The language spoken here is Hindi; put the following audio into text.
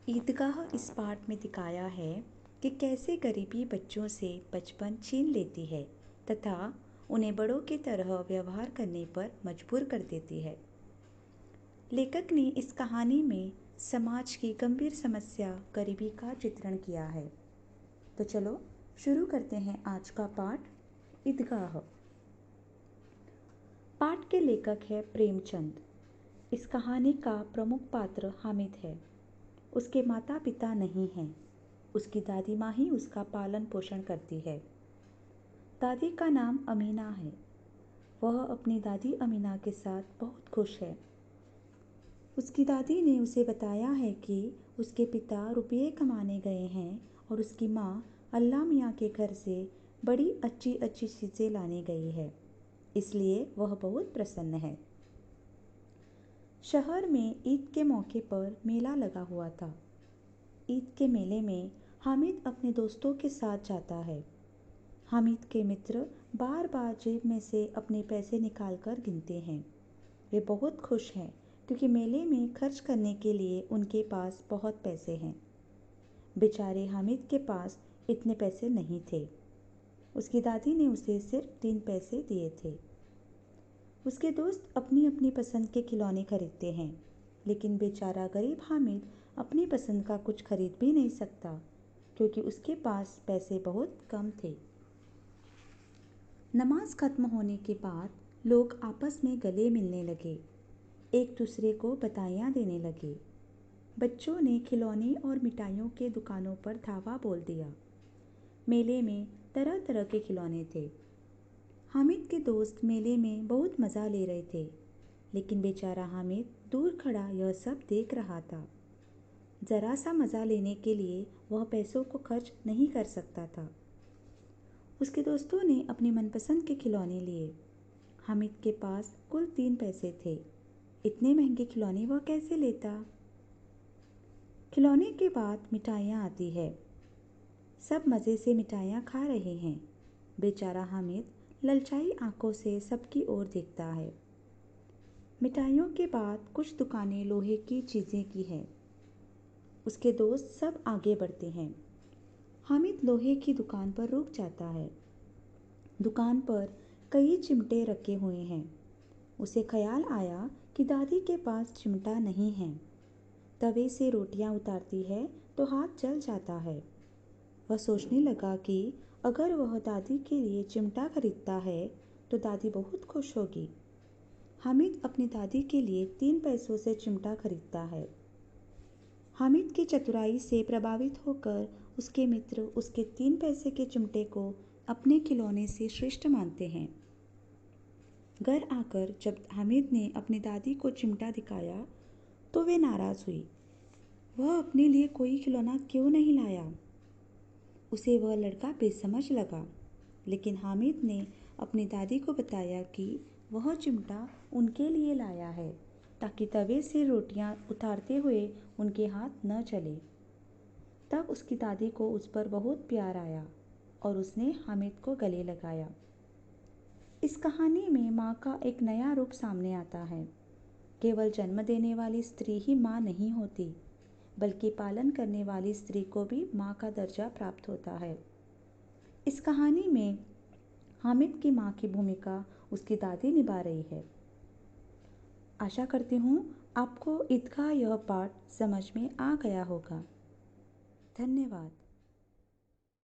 ईदगाह इस पाठ में दिखाया है कि कैसे गरीबी बच्चों से बचपन छीन लेती है तथा उन्हें बड़ों की तरह व्यवहार करने पर मजबूर कर देती है। लेखक ने इस कहानी में समाज की गंभीर समस्या गरीबी का चित्रण किया है। तो चलो शुरू करते हैं आज का पाठ, ईदगाह। पाठ के लेखक है प्रेमचंद। इस कहानी का प्रमुख पात्र हामिद है। उसके माता पिता नहीं हैं। उसकी दादी माँ ही उसका पालन पोषण करती है। दादी का नाम अमीना है। वह अपनी दादी अमीना के साथ बहुत खुश है। उसकी दादी ने उसे बताया है कि उसके पिता रुपये कमाने गए हैं और उसकी माँ अल्लाह मियाँ के घर से बड़ी अच्छी अच्छी चीज़ें लाने गई है, इसलिए वह बहुत प्रसन्न है। शहर में ईद के मौके पर मेला लगा हुआ था। ईद के मेले में हामिद अपने दोस्तों के साथ जाता है। हामिद के मित्र बार बार जेब में से अपने पैसे निकालकर गिनते हैं। वे बहुत खुश हैं क्योंकि मेले में खर्च करने के लिए उनके पास बहुत पैसे हैं। बेचारे हामिद के पास इतने पैसे नहीं थे। उसकी दादी ने उसे सिर्फ 3 पैसे दिए थे। उसके दोस्त अपनी अपनी पसंद के खिलौने खरीदते हैं, लेकिन बेचारा गरीब हामिद अपनी पसंद का कुछ खरीद भी नहीं सकता क्योंकि उसके पास पैसे बहुत कम थे। नमाज खत्म होने के बाद लोग आपस में गले मिलने लगे, एक दूसरे को बधाइयाँ देने लगे। बच्चों ने खिलौने और मिठाइयों के दुकानों पर धावा बोल दिया। मेले में तरह तरह के खिलौने थे। हामिद के दोस्त मेले में बहुत मज़ा ले रहे थे, लेकिन बेचारा हामिद दूर खड़ा यह सब देख रहा था। ज़रा सा मज़ा लेने के लिए वह पैसों को खर्च नहीं कर सकता था। उसके दोस्तों ने अपनी मनपसंद के खिलौने लिए। हामिद के पास कुल 3 पैसे थे। इतने महंगे खिलौने वह कैसे लेता? खिलौने के बाद मिठाइयाँ आती है। सब मज़े से मिठाइयाँ खा रहे हैं। बेचारा हामिद ललचाई आंखों से सबकी ओर देखता है। मिठाइयों के बाद कुछ दुकानें लोहे की चीज़ें की हैं। उसके दोस्त सब आगे बढ़ते हैं। हामिद लोहे की दुकान पर रुक जाता है। दुकान पर कई चिमटे रखे हुए हैं। उसे ख्याल आया कि दादी के पास चिमटा नहीं है। तवे से रोटियां उतारती है तो हाथ जल जाता है। वह सोचने लगा कि अगर वह दादी के लिए चिमटा खरीदता है तो दादी बहुत खुश होगी। हामिद अपनी दादी के लिए 3 पैसों से चिमटा खरीदता है। हामिद की चतुराई से प्रभावित होकर उसके मित्र उसके 3 पैसे के चिमटे को अपने खिलौने से श्रेष्ठ मानते हैं। घर आकर जब हामिद ने अपनी दादी को चिमटा दिखाया तो वे नाराज़ हुई। वह अपने लिए कोई खिलौना क्यों नहीं लाया? उसे वह लड़का बेसमझ लगा, लेकिन हामिद ने अपनी दादी को बताया कि वह चिमटा उनके लिए लाया है ताकि तवे से रोटियां उतारते हुए उनके हाथ न चले। तब उसकी दादी को उस पर बहुत प्यार आया और उसने हामिद को गले लगाया। इस कहानी में माँ का एक नया रूप सामने आता है। केवल जन्म देने वाली स्त्री ही माँ नहीं होती, बल्कि पालन करने वाली स्त्री को भी माँ का दर्जा प्राप्त होता है। इस कहानी में हामिद की माँ की भूमिका उसकी दादी निभा रही है। आशा करती हूँ आपको ईद का यह पाठ समझ में आ गया होगा। धन्यवाद।